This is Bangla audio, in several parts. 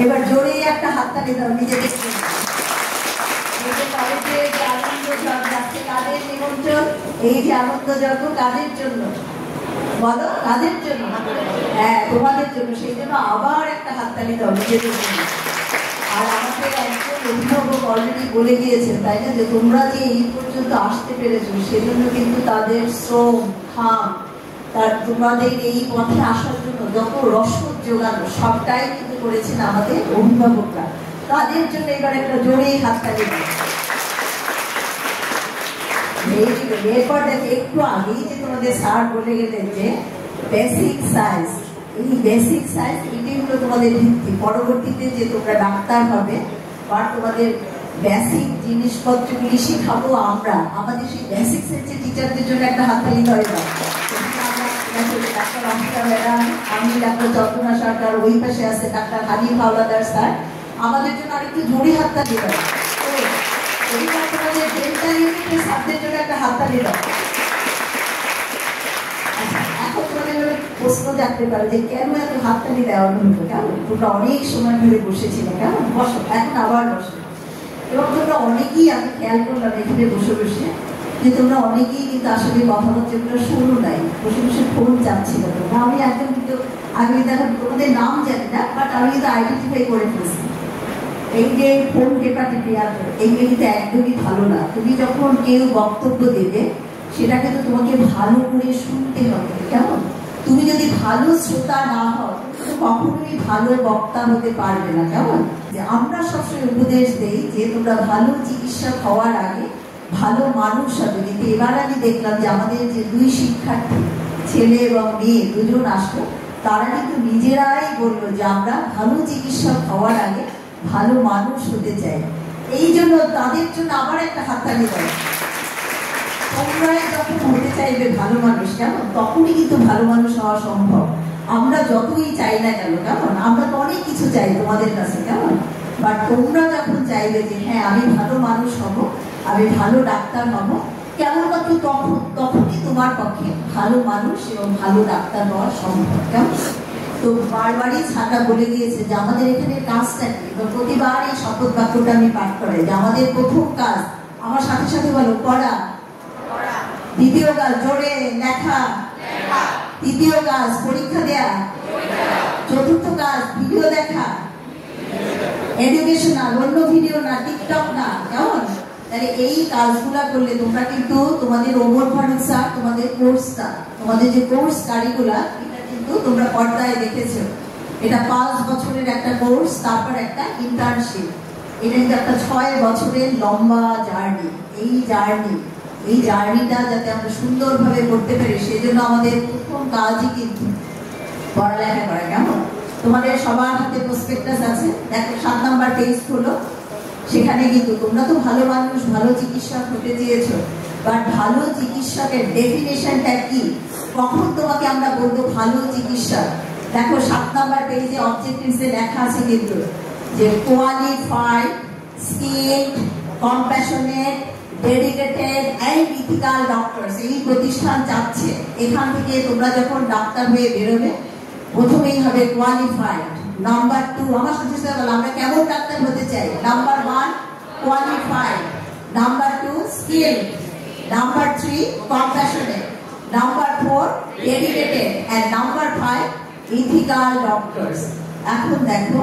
এবার জোরেই একটা হাততালি দাও নিজেদের কাদের নিমন্ত্রণ, এই যে আনন্দযজ্ঞ কাদের জন্য বলো, কাদের জন্য? হ্যাঁ, তোমাদের জন্য। সেই জন্য আবার একটা হাততালি দাও নিজেদের জন্য। আর আমাদের একজন অভিভাবক অলরেডি বলে গিয়েছেন, তাই না, যে তোমরা যে এই পর্যন্ত আসতে পেরেছো সেজন্য কিন্তু তাদের শ্রম ঘাম, তার তোমাদের এই পথে আসার জন্য যত রসদ জোগানো সবটাই কিন্তু করেছেন আমাদের অভিভাবকরা। তাদের জন্য এবার একটা জোরেই হাততালি দাও। এরপর দেখো, একটু আগেই যে তোমাদের স্যার বলে গেলেন যে বেসিক সায়েন্স, এই বেসিক সায়েন্স এটাই হলো তোমাদের ভিত্তি। পরবর্তীতে যে তোমরা ডাক্তার হবে বা তোমাদের বেসিক জিনিসপত্রগুলি শেখাবো আমরা, আমাদের সেই বেসিক সায়েন্সের টিচারদের জন্য একটা হাততালি হয়ে যায়। ডাক্তার অমিতা ম্যাডাম, আমি ডাক্তার চন্দনা সরকার, ওই পাশে আছে ডাক্তার হানিফ হাওলাদার স্যার, আমাদের জন্য আরেকটু জোরে হাততালি দাও। এইবার তোমাদের ডেন্টাল ইউনিটের স্যারদের জন্য একটা হাততালি দাও। এখন তোমাদের প্রশ্ন জানতে পারো যে কেন এত হাততালি দেওয়া হলো, কেমন? তোমরা অনেক সময় ধরে বসেছিলে, কেমন? বসো, এখন আবার বসো। এবং তোমরা অনেকেই, আমি খেয়াল করলাম এখানে বসে বসে, যে তোমরা অনেকেই কিন্তু আসলে কথাবার্তাগুলো শোনো নাই, বসে বসে ফোন চাচ্ছিল তোমরা। আমি একদম কিন্তু আমি দেখো তোমাদের নাম জানি না, বাট আমি কিন্তু আইডেন্টিফাই করে ফেলছি। এই যে ফোন টেপাটেপি এইগুলো কিন্তু একদমই ভালো না। তুমি যখন কেউ বক্তব্য দেবে সেটা কিন্তু তোমাকে ভালো করে শুনতে হবে, কেমন? তুমি যদি ভালো শ্রোতা না হও কখনোই ভালো বক্তা হতে পারবে না, কেমন? যে আমরা সবসময় উপদেশ দেই যে তোমরা ভালো চিকিৎসক হওয়ার আগে ভালো মানুষ হবে। কিন্তু এবার আমি দেখলাম যে আমাদের যে দুই শিক্ষার্থী, ছেলে এবং মেয়ে দুজন আসলো, তারা কিন্তু নিজেরাই বললো যে আমরা ভালো চিকিৎসক হওয়ার আগে ভালো মানুষ হতে চাই। এই জন্য তাদের জন্য আবার একটা হাততালি দাও। তোমরা যখন হতে চাইবে ভালো মানুষ, কেমন, তখনই কিন্তু ভালো মানুষ হওয়া সম্ভব। আমরা যতই চাই না কেন, কেমন, আমরা তো অনেক কিছু চাই তোমাদের কাছে, কেমন, বাট তোমরা যখন চাইবে যে হ্যাঁ আমি ভালো মানুষ হব, আমি ভালো ডাক্তার হব, কেবলমাত্র তখনই তোমার পক্ষে ভালো মানুষ এবং ভালো ডাক্তার হওয়া সম্ভব, কেমন? তো বারবারই ছাড়া বলে গিয়েছে যে আমাদের এখানে কাজটা কি, প্রতিবার এই শপথ বাক্যটা আমি পাঠ করাই যে আমাদের প্রথম কাজ, আমার সাথে সাথে বলো, পড়া। দ্বিতীয় কাজ জোরে লেখা। তৃতীয় কাজ পরীক্ষা দেয়া। চতুর্থ কাজ ভিডিও দেখা, এডুকেশনাল, অন্য ভিডিও না, টিকটক না, কেমন? তাহলে এই কাজগুলা করলে তোমরা কিন্তু তোমাদের ওমর ফারুক স্যার তোমাদের কোর্সটা, তোমাদের যে কোর্স কারিকুলার, এটা কিন্তু তোমরা পর্দায় দেখেছো। এটা 5 বছরের একটা কোর্স, তারপর একটা ইন্টার্নশিপ। এটা কিন্তু একটা 6 বছরের লম্বা জার্নি। এই জার্নিটা যাতে আমরা সুন্দরভাবে করতে পারি সেজন্য আমাদের প্রথম কাজই কিন্তু পড়ালেখা করা, কেমন? তোমাদের সবার হাতে প্রসপেক্টাস আছে, দেখো 7 নাম্বার পেজ হলো। সেখানে কিন্তু তোমরা তো ভালো মানুষ, ভালো চিকিৎসক হতে চেয়েছো, বাট ভালো চিকিৎসকের ডেফিনেশনটা কি? কখন তোমাকে আমরা বলবো ভালো চিকিৎসক? দেখো 7 নাম্বার পেজে অবজেক্টিভসে লেখা আছে কিন্তু যে qualified, skilled, compassionate, dedicated and ethical doctors. এই প্রতিষ্ঠান চাচ্ছে এখান থেকে তোমরা যখন ডাক্তার হয়ে বেরোবে, প্রথমেই হবে কোয়ালিফাইড, নাম্বার 2, আমার সাথে সাথে বলো আমরা কেমন ডাক্তার হতে চাই। Number 1 qualified, number 2 skilled, number 3 compassionate, number 4 dedicated and number 5 ethical doctors. এখন দেখো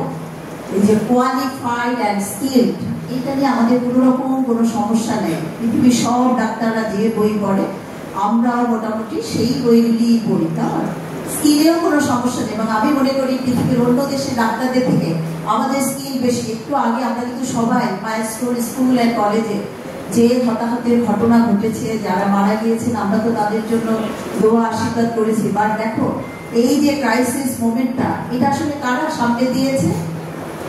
এই যে কোয়ালিফাইড এন্ড স্কিলড, এটা নিয়ে আমাদের কোনো রকম কোনো সমস্যা নেই। পৃথিবীর সব ডাক্তাররা যে বই পড়ে আমরাও মোটামুটি সেই বইগুলি পড়ি, তাই স্কিলেও কোনো সমস্যা নেই। এবং আমি মনে করি পৃথিবীর অন্য দেশের ডাক্তারদের থেকে আমাদের স্কিল বেশি। একটু আগে আমরা কিন্তু সবাই মাইলস্টোন স্কুল অ্যান্ড কলেজে যে হতাহতের ঘটনা ঘটেছে, যারা মারা গিয়েছেন, আমরা তো তাদের জন্য দোয়া আশীর্বাদ করেছি। বাট দেখো এই যে ক্রাইসিস মোমেন্টটা, এটা আসলে কারা সামনে দিয়েছে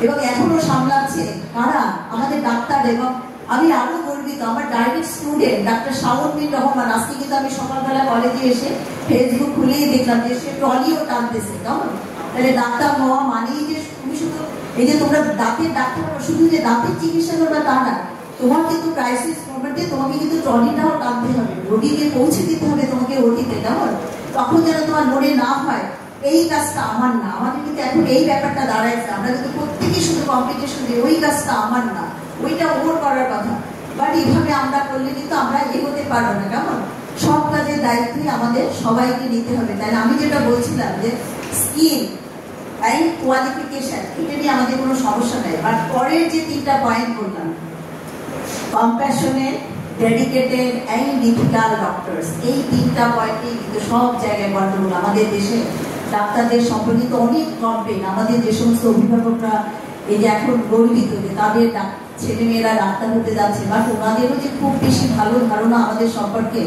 এবং এখনো সামলাচ্ছে? কারা? আমাদের ডাক্তার। এবং আমি আরো গর্বিত, আমার ডাইরেক্ট স্টুডেন্ট ডাক্তার শাওন বিন রহমান। আজকে কিন্তু আমি সকালবেলা কলেজে এসে ফেসবুক খুলেই দেখলাম যে সে ট্রলিও টানতেছে, কেমন? তাহলে ডাক্তার হওয়া মানেই যে তুমি শুধু এই যে তোমরা দাঁতের ডাক্তার, শুধু যে দাঁতের চিকিৎসা করবে তা না, তোমার কিন্তু ক্রাইসিস মোমেন্টে তোমাকে কিন্তু ট্রলিটাও টানতে হবে, রোগীকে পৌঁছে দিতে হবে তোমাকে ওটিতে, কেমন? তখন যেন তোমার মনে না হয় এই কাজটা আমার না। আমাদের কিন্তু এখন এই ব্যাপারটা দাঁড়াইছে, আমরা কিন্তু প্রত্যেকে শুধু কম্পিটিশন দিয়ে ওই কাজটা আমার না, ওইটা ওর করার কথা। বাট এইভাবে আমরা করলে কিন্তু আমরা এগোতে পারবো না। কেমন? সব কাজের দায়িত্বই আমাদের সবাইকে নিতে হবে। তাই আমি যেটা বলছিলাম যে স্কিল অ্যান্ড কোয়ালিফিকেশন, এটা নিয়ে আমাদের কোনো সমস্যা নেই। বাট পরের যে 3টা পয়েন্ট বললাম, compassionate, dedicated and difficult doctors, এই 3টা পয়েন্টই কিন্তু সব জায়গায় গন্ডগোল। আমাদের দেশে ডাক্তারদের সম্পর্কিত অনেক কমপ্লেন, আমাদের যে সমস্ত অভিভাবকরা এই যে এখন গর্বিত যে তাদের ছেলেমেয়েরা ডাক্তার হতে যাচ্ছে, বাট ওনাদেরও যে খুব বেশি ভালো ধারণা আমাদের সম্পর্কে,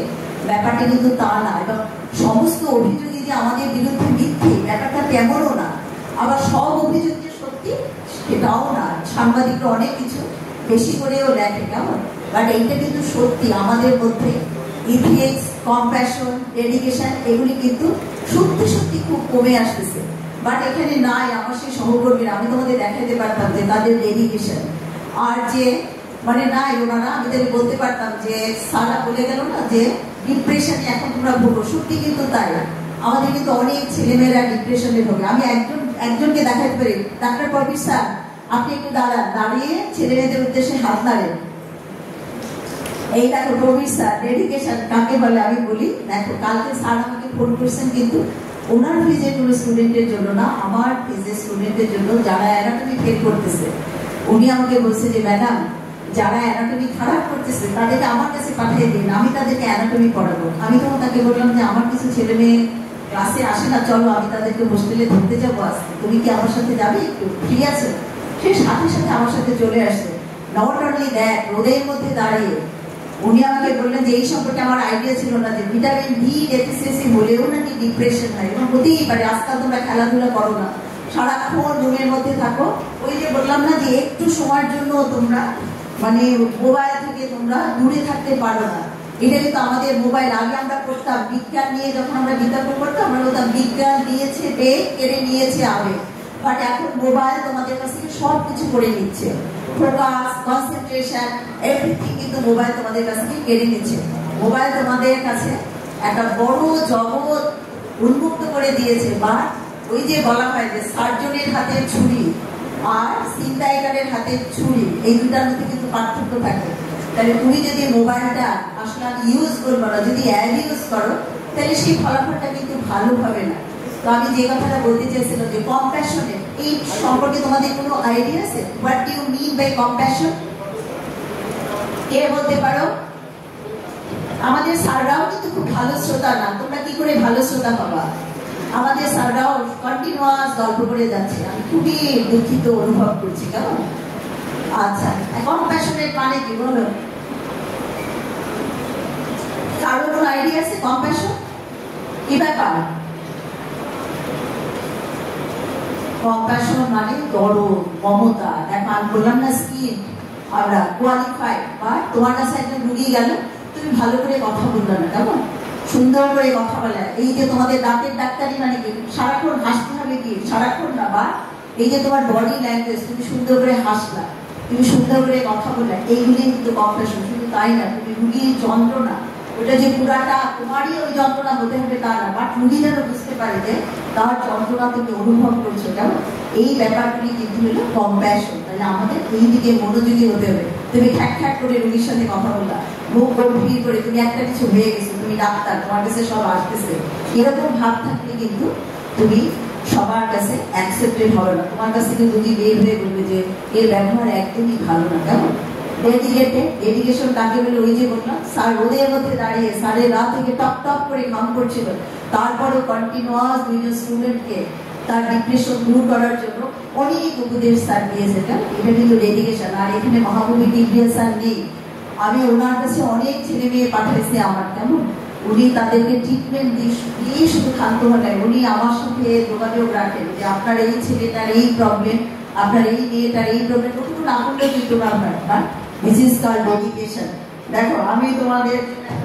ব্যাপারটা কিন্তু তা না। এবং সমস্ত অভিযোগই যে আমাদের বিরুদ্ধে মিথ্যে, ব্যাপারটা তেমনও না। আবার সব অভিযোগ যে সত্যি সেটাও না। সাংবাদিকরা অনেক কিছু বেশি করেও লেখে, কেমন? বাট এইটা কিন্তু সত্যি, আমাদের মধ্যে ইথিক্স, কম্প্যাশন, ডেডিকেশন এগুলি কিন্তু সত্যি সত্যি খুব কমে আসতেছে। বাট এখানে নাই আমার সেই সহকর্মীরা, আমি তোমাদের দেখাতে পারতাম যে তাদের ডেডিকেশন, আর যে মানে নাই ওনারা, আমি তাদের বলতে পারতাম যে সারা বলে গেল না যে ডিপ্রেশনে এখন তোমরা ভোগো, সত্যি কিন্তু তাই। আমাদের কিন্তু অনেক ছেলেমেয়েরা ডিপ্রেশনে ভোগে। আমি একজনকে দেখাতে পারি, ডাক্তার প্রবীর স্যার আপনি একটু দাঁড়িয়ে ছেলে মেয়েদের উদ্দেশ্যে হাত নাড়েন। এই দেখো প্রবীর স্যার, ডেডিকেশন কাকে বলে আমি বলি। দেখো কালকে স্যার আমাকে ফোন করছেন, কিন্তু ওনার ফিজের কোনো স্টুডেন্টের জন্য না, আমার ফিজের স্টুডেন্টের জন্য যারা অ্যানাটমি ফেল করতেছে। উনি আমাকে বলছে যে ম্যাডাম, যারা অ্যানাটমি খারাপ করতেছে তাদেরকে আমার কাছে পাঠিয়ে দিন, আমি তাদেরকে অ্যানাটমি পড়াবো। আমি তখন তাকে বললাম যে আমার কিছু ছেলে মেয়ে ক্লাসে আসে না, চলো আমি তাদেরকে হোস্টেলে ধরতে যাবো আজকে, তুমি কি আমার সাথে যাবে? একটু ফ্রি আছে? সে সাথে সাথে আমার সাথে চলে আসে। নট অনলি দ্যাট, রোদের মধ্যে দাঁড়িয়ে উনি আমাকে বললেন যে এই সম্পর্কে আমার আইডিয়া ছিল না যে ভিটামিন ডি ডেফিসিয়েন্সি হলেও নাকি ডিপ্রেশন হয়। এবং হতেই পারে, আজকাল তোমরা খেলাধুলা করো না, সারাক্ষণ রুমের মধ্যে থাকো। ওই যে বললাম না যে একটু সময়ের জন্য তোমরা মানে মোবাইল থেকে তোমরা দূরে থাকতে পারো না। এটা কিন্তু আমাদের মোবাইল, আগে আমরা করতাম বিজ্ঞান নিয়ে, যখন আমরা বিতর্ক করতাম আমরা বলতাম বিজ্ঞান নিয়েছে বেগ, কেড়ে নিয়েছে আবেগ। বাট এখন মোবাইল তোমাদের কাছ থেকে সব কিছু করে নিচ্ছে, ফোকাস, কনসেন্ট্রেশন, এভরিথিং কিন্তু মোবাইল তোমাদের কাছ থেকে কেড়ে নিচ্ছে। মোবাইল তোমাদের কাছে একটা বড় জগৎ উন্মুক্ত করে দিয়েছে। বা ওই যে বলা হয় যে সার্জনের হাতে ছুরি আর ছিনতাইকারের হাতে ছুরি, এই দুটার মধ্যে কিন্তু পার্থক্য থাকে। তাহলে তুমি যদি মোবাইলটা আসলে ইউজ করবো না, যদি অ্যাড ইউজ করো, তাহলে সেই ফলাফলটা কিন্তু ভালো হবে না। তো আমি যে কথাটা বলতে চাইছিলাম যে কম্প্যাশনের এই সম্পর্কে তোমাদের কোনো আইডিয়া আছে? What do you mean by compassion? কে বলতে পারো? আমাদের স্যাররাও কিন্তু খুব ভালো শ্রোতা না, তোমরা কি করে ভালো শ্রোতা পাবা? আমাদের স্যাররাও কন্টিনিউয়াস গল্প করে যাচ্ছে, আমি খুবই দুঃখিত অনুভব করছি। কেমন? আচ্ছা, কম্প্যাশনের মানে কি বলো? কারো কোনো আইডিয়া আছে কম্প্যাশন কি ব্যাপার? কম্প্যাশন মানে দরদ, মমতা। দেখো আমি বললাম না স্কিল, আমরা কোয়ালিফাইড। বা তোমার কাছে একজন রুগী গেল, তুমি ভালো করে কথা বললে না, কেমন সুন্দর করে কথা বলে। এই যে তোমাদের দাঁতের ডাক্তারি মানে কি? সারাক্ষণ হাসতে হবে কি? সারাক্ষণ না। বা এই যে তোমার বডি ল্যাঙ্গুয়েজ, তুমি সুন্দর করে হাসলা, তুমি সুন্দর করে কথা বললে, এইগুলি কিন্তু কম্প্যাশন। শুধু তাই না, তুমি রুগীর যন্ত্রণা, ওটা যে পুরাটা তোমারই ওই যন্ত্রণা হতে হবে তা না, বাট রুগী যেন বুঝতে পারে যে তার যন্ত্রণা তুমি অনুভব করছো। কেমন? এই ব্যাপারগুলি কিন্তু হলো কম্প্যাশন। তাহলে আমাদের এই দিকে মনোযোগী হতে হবে। তুমি খ্যাক খ্যাক করে রুগীর সাথে কথা বললা, মুখ গম্ভীর করে, তুমি একটা কিছু হয়ে গেছো, তুমি ডাক্তার, তোমার কাছে সব আসতেছে, এরকম ভাব থাকলে কিন্তু তুমি সবার কাছে অ্যাকসেপ্টেড হবে না। তোমার কাছ থেকে যদি বের হয়ে বলবে যে এর ব্যবহার একদমই ভালো না। কেমন? ডেডিকেটেড, ডেডিকেশন কাকে বলে? ওই যে বললাম স্যার রোদের মধ্যে দাঁড়িয়ে সাড়ে রাত থেকে টপ টপ করে কাম করছিল, তারপরও কন্টিনিউয়াস দুইজন স্টুডেন্টকে তার ডিপ্রেশন দূর করার জন্য অনেক উপদেশ স্যার দিয়েছে। এটা কিন্তু ডেডিকেশন। আর এখানে মহাকবি ডিগ্রিয়া স্যার নেই, আমি ওনার কাছে অনেক ছেলে মেয়ে পাঠাইছি আমার। কেমন? উনি তাদেরকে ট্রিটমেন্ট দিয়ে শুধু ক্ষান্ত হন নাই, উনি আমার সাথে যোগাযোগ রাখেন যে আপনার এই ছেলেটার এই প্রবলেম, আপনার এই মেয়েটার এই প্রবলেম, ওটুকু না করলেও কিন্তু না হয়। But this is called dedication. দেখো আমি তোমাদের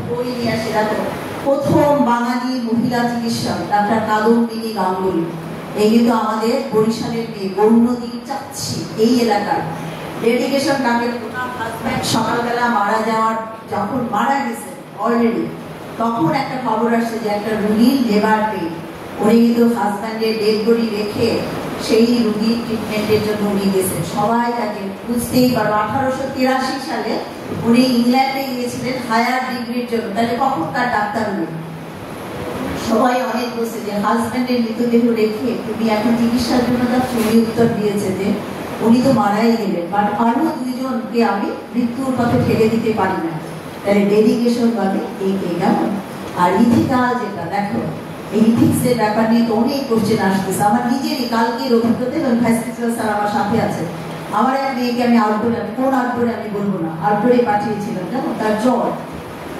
বই নিয়ে আসি। দেখো প্রথম বাঙালি মহিলা চিকিৎসক ডাক্তার কাদম্বিনী গাঙ্গুলি, এই কিন্তু আমাদের বরিশালের মেয়ে, গৌরনদীর চাচ্ছি এই এলাকার। ডেডিকেশন কাকে? সকালবেলা মারা যাওয়ার, যখন মারা গেছে অলরেডি, তখন একটা খবর আসছে যে একটা রুগীর লেবার পেইন, উনি কিন্তু হাজব্যান্ডের ডেড বডি রেখে সেই রোগীর ট্রিটমেন্টের জন্য উনি গেছেন। সবাই তাকে বুঝতেই পারো 1883 সালে উনি ইংল্যান্ডে গিয়েছিলেন হায়ার ডিগ্রির জন্য। তাহলে কখনকার ডাক্তার উনি? সবাই অনেক বলছে যে হাজব্যান্ডের মৃতদেহ রেখে তুমি এখন চিকিৎসার জন্য তার উনি উত্তর দিয়েছে যে উনি তো মারাই গেলেন, বাট আরো দুইজনকে আমি মৃত্যুর পথে ঠেলে দিতে পারি না। তাহলে ডেডিকেশন পাবে এই কেমন। আর ইথিক্যাল যেটা দেখো, এই ইথিক্সের ব্যাপার নিয়ে তো অনেক কোশ্চেন আসতেছে। আমার নিজেরই কালকের অভিজ্ঞতা, এবং ভাইস প্রিন্সিপাল স্যার আমার সাথে আছে। আমার এক মেয়েকে আমি আউটডোরে, আমি কোন আউটডোরে আমি বলবো না, আউটডোরে পাঠিয়েছিলাম, যেমন তার জ্বর,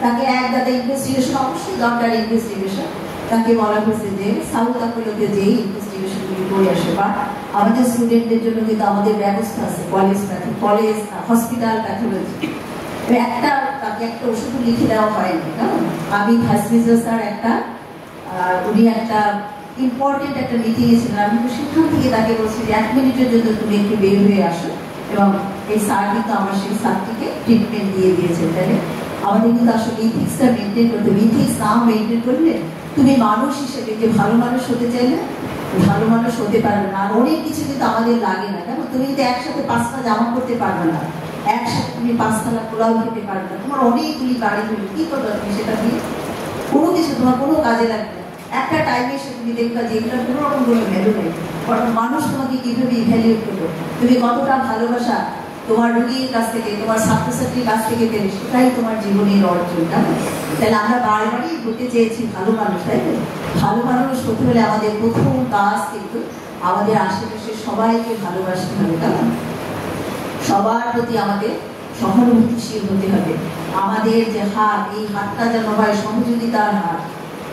তাকে এক দাদা ইনভেস্টিগেশন, অবশ্যই দরকার ইনভেস্টিগেশন, তাকে বলা হয়েছে যে সাউথ আফ্রিকাতে যেই ইনভেস্টিগেশনগুলি করে আসে। বা আমাদের স্টুডেন্টদের জন্য কিন্তু আমাদের ব্যবস্থা আছে, কলেজ হসপিটাল প্যাথোলজি। একটা তাকে একটা ওষুধ লিখে দেওয়া হয়নি, কারণ আমি ভাইস প্রিন্সিপাল স্যার একটা উনি একটা ইম্পর্টেন্ট একটা মিটিংয়ে ছিলেন। আমি তো সেখান থেকে তাকে বলছি যে 1 মিনিটের জন্য তুমি একটু বের হয়ে আসো, এবং এই স্যার কিন্তু আমার সেই স্যারটিকে ট্রিটমেন্ট দিয়ে দিয়েছেন। তাহলে আমাদের কিন্তু আসলে ইথিক্সটা মেনটেন করতে হবে। ইথিক্স না মেনটেন করলে তুমি মানুষ হিসেবে যে ভালো মানুষ হতে চাইলে ভালো মানুষ হতে পারবে না। আর অনেক কিছু কিন্তু আমাদের লাগে না, কেন তুমি কিন্তু একসাথে 5টা জামা করতে পারবে না, একসাথে তুমি 5তলা পোলাও খেতে পারবে না, তোমার অনেকগুলি গাড়ি ধরবে, কি করবে তুমি সেটা দিয়ে? কোনো কিছু তোমার কোনো কাজে লাগবে না। একটা টাইমে এসে তুমি দেখবা যে এগুলো কোনো রকম কোনো ভ্যালু নেই, কারণ মানুষ তোমাকে কিভাবে ইভ্যালুয়েট করবে, তুমি কতটা ভালোবাসা তোমার রোগীর কাছ থেকে, তোমার ছাত্রছাত্রীর কাছ থেকে পেলে, সেটাই তোমার জীবনের অর্জন। তাহলে আমরা বারবারই হতে চেয়েছি ভালো মানুষ, তাই তো? ভালো মানুষ হতে হলে আমাদের প্রথম কাজ কিন্তু আমাদের আশেপাশে সবাইকে ভালোবাসতে হবে, কেমন? সবার প্রতি আমাদের সহানুভূতিশীল হতে হবে। আমাদের যে হাত, এই হাতটা যেন হয় সহযোগিতার হাত।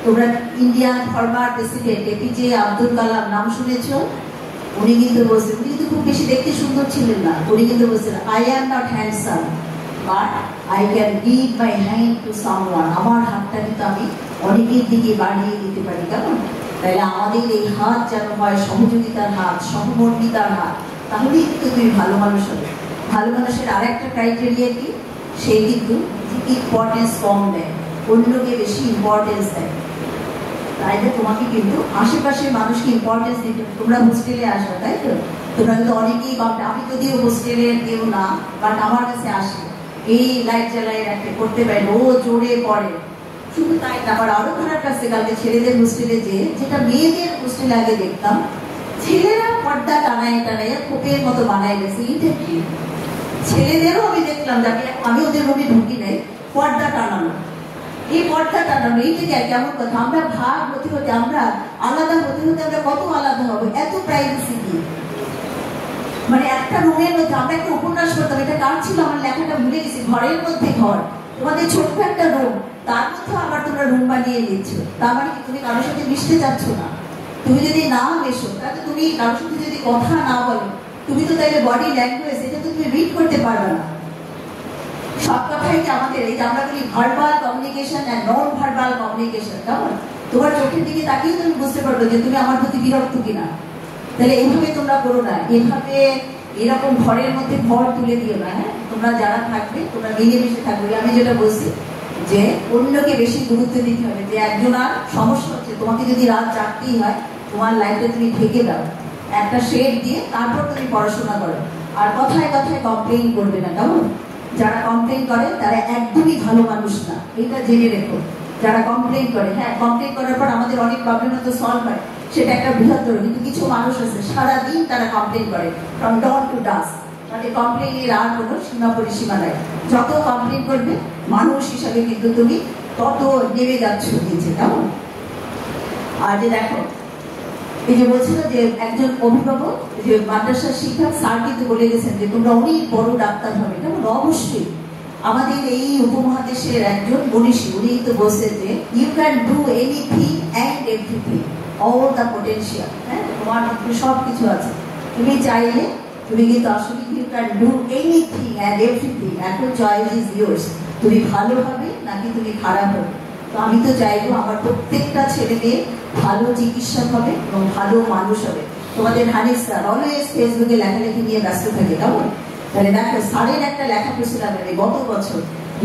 তোমরা Indian former president APJ Abdul Kalam নাম শুনেছ? উনি কিন্তু বলছেন, উনি কিন্তু খুব বেশি দেখতে সুন্দর ছিলেন না, উনি কিন্তু বলছেন I am not handsome but I can give my hand to someone. আমার হাতটা কিন্তু আমি অনেকের দিকে বাড়িয়ে দিতে পারি, কেমন? তাহলে আমাদের এই হাত যেন হয় সহযোগিতার হাত, সহমর্মিতার হাত, তাহলেই কিন্তু তুমি ভালো মানুষ হবে। ভালো মানুষের আরেকটা ক্রাইটেরিয়া কি, সে কিন্তু ইম্পর্টেন্স কম দেয়, অন্যকে বেশি ইম্পর্টেন্স দেয়। তাইলে তোমাকে কিন্তু আশেপাশের মানুষকে ইম্পর্টেন্স দিতে। তোমরা হোস্টেলে আসো, তাই তো? তোমরা কিন্তু অনেকেই, আমি যদিও হোস্টেলের কেউ না, বাট আমার কাছে আসে, এই লাইট জ্বালাই রাখতে করতে পারে, ও জোরে পড়ে। শুধু তাই না, আবার আরো খারাপ লাগছে কালকে ছেলেদের হোস্টেলে যেটা মেয়েদের হোস্টেলে আগে দেখতাম, ছেলেরা পর্দা টানায় টানায় খোপের মতো বানায় গেছে। এইটা কি? ছেলেদেরও আমি দেখলাম, যাকে আমি ওদের রুমে ঢুকি নাই, পর্দা টানানো। এই পর্দা টানানো, এইটা কেমন কথা? আমরা ভাগ হতে হতে, আমরা আলাদা হতে হতে আমরা কত আলাদা হবো, এত প্রাইভেসি কি? মানে একটা রুমের মধ্যে আমরা একটা উপন্যাস করতাম, এটা কার ছিল আমার লেখাটা ভুলে গেছি, ঘরের মধ্যে ঘর, তোমাদের ছোট্ট একটা রুম, তার মধ্যে আবার তোমরা রুম বানিয়ে নিচ্ছ। তার মানে কি তুমি কারোর সাথে মিশতে চাচ্ছ না? তুমি যদি না মেশো, তাহলে তুমি কারোর সাথে যদি কথা না বলো, তুমি তো তাইলে বডি ল্যাঙ্গুয়েজ এটা তো তুমি রিড করতে পারবে না। সব কথাই যে আমাদের এই যে আমরা বলি verbal communication and non verbal communication, কেমন? তোমার চোখের দিকে তাকিয়ে তুমি বুঝতে পারবে যে তুমি আমার প্রতি বিরক্ত কিনা। তাহলে এইভাবে তোমরা করো না, এভাবে এরকম ঘরের মধ্যে ঘর তুলে দিও না। হ্যাঁ, তোমরা যারা থাকবে তোমরা মিলেমিশে থাকবে। আমি যেটা বলছি যে অন্যকে বেশি গুরুত্ব দিতে হবে, যে একজন আর সমস্যা হচ্ছে, তোমাকে যদি রাত জাগতেই হয়, তোমার লাইফে তুমি ঢেকে দাও একটা শেড দিয়ে, তারপর তুমি পড়াশোনা করো। আর কথায় কথায় কমপ্লেইন করবে না, কেমন? যারা কমপ্লেইন করে তারা একদমই ভালো মানুষ না, এটা জেনে রেখো। যারা কমপ্লেইন করে, হ্যাঁ, কমপ্লেইন করার পর আমাদের অনেক প্রবলেম তো সলভ হয়, সেটা একটা বৃহত্তর। কিন্তু কিছু মানুষ আছে সারাদিন তারা কমপ্লেইন করে, ফ্রম ডন টু ডাস্ক। মানে কমপ্লেইনের আর কোনো সীমা পরিসীমা নাই। যত কমপ্লেইন করবে মানুষ হিসাবে কিন্তু তুমি তত নেমে যাচ্ছ নিচে, কেমন? আর যে দেখো, এই যে বলছিল যে একজন অভিভাবক, যে মাদ্রাসার শিক্ষক স্যার কিন্তু বলে গেছেন যে তোমরা অনেক বড় ডাক্তার হবে, কেমন? অবশ্যই আমাদের এই উপমহাদেশের একজন মনীষী, উনি তো বলছেন যে you can do anything and everything, all the potential. হ্যাঁ, তোমার মধ্যে সব কিছু আছে, তুমি চাইলে তুমি কিন্তু আসলে you can do anything and everything. এখন চয়েস ইজ ইয়োর্স, তুমি ভালো হবে নাকি তুমি খারাপ হবে। তো আমি তো চাইবো আমার প্রত্যেকটা ছেলে মেয়ে ভালো চিকিৎসক হবে এবং ভালো মানুষ হবে। তোমাদের হানিফ স্যার অলওয়েজ ফেসবুকে লেখালেখি নিয়ে ব্যস্ত থাকে, কেমন? তাহলে দেখো, স্যারের একটা লেখা পেয়েছিলাম গত বছর,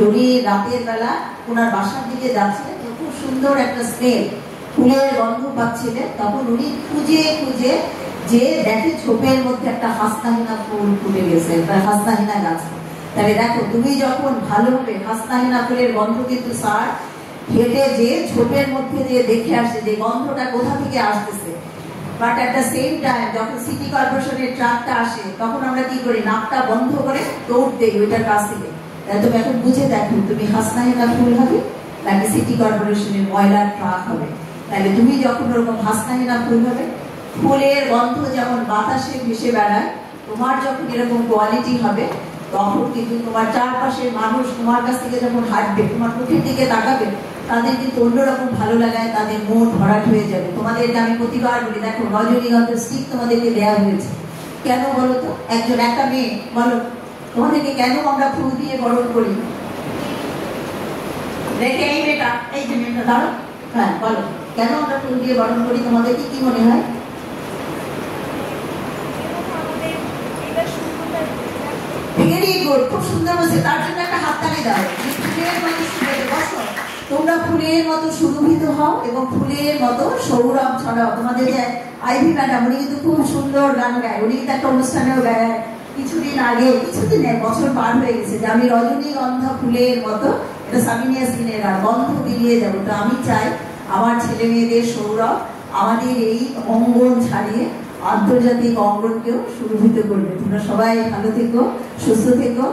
উনি রাতের বেলা ওনার বাসার দিকে যাচ্ছিলেন, খুব সুন্দর একটা স্মেল, ফুলের গন্ধ পাচ্ছিলেন, তখন উনি খুঁজে খুঁজে যে দেখে ছোপের মধ্যে একটা হাসনাহিনা ফুল ফুটে গেছে, একটা হাসনাহিনা গাছ। তাহলে দেখো, তুমি যখন ভালোভাবে হাসনাহিনা ফুলের গন্ধ কিন্তু স্যার হেঁটে যে ছোপের মধ্যে যে দেখে আসে যে গন্ধটা কোথা থেকে আসতেছে। But at the same time যখন সিটি কর্পোরেশনের ট্রাকটা আসে, তখন আমরা কি করি, নাকটা বন্ধ করে দৌড় দেই ওইটার কাছ থেকে। তুমি এখন বুঝে দেখো, তুমি হাসনাহিনা ফুল হবে নাকি সিটি কর্পোরেশনের ময়লার ট্রাক হবে। তাহলে তুমি যখন ওরকম হাসনাহিনা ফুল হবে, ফুলের গন্ধ যেমন বাতাসে ভেসে বেড়ায়, তোমার যখন এরকম কোয়ালিটি হবে, তখন কিন্তু তোমার চারপাশের মানুষ তোমার কাছ থেকে যখন হাঁটবে, তোমার মুখের দিকে তাকাবে, তাদের কিন্তু অন্যরকম ভালো লাগায়, তাদের মন ভরাট হয়ে যাবে। তোমাদেরকে আমি প্রতিবার বলি, দেখো রজনীগন্ধার স্টিক তোমাদেরকে দেওয়া হয়েছে কেন বলো তো? একজন একটা মেয়ে বলো, তোমাদেরকে কেন আমরা ফুল দিয়ে বরণ করি? দেখে এই মেয়েটা, এই যে মেয়েটা দাঁড়ো, হ্যাঁ বলো, কেন আমরা ফুল দিয়ে বরণ করি? তোমাদেরকে কি মনে হয়? ভেরি গুড, খুব সুন্দর বলছে, তার জন্য একটা হাততালি দাও। ফুলের মতো বসো, তোমরা ফুলের মতো সুরভিত হও এবং ফুলের মতো সৌরভ ছড়াও। তোমাদের যে আইভি ম্যাডাম, উনি কিন্তু খুব সুন্দর গান গায়, উনি কিন্তু একটা অনুষ্ঠানেও গায় কিছুদিন আগে, কিছুদিন বছর পার হয়ে গেছে, যে আমি রজনীগন্ধা ফুলের মতো, এটা সামিনিয়া সিনের গান, গন্ধ বিলিয়ে যাবো। তো আমি চাই আমার ছেলে মেয়েদের সৌরভ আমাদের এই অঙ্গন ছাড়িয়ে আন্তর্জাতিক অঙ্গনকেও সুরভিত করবে। তোমরা সবাই ভালো থেকো, সুস্থ থেকো।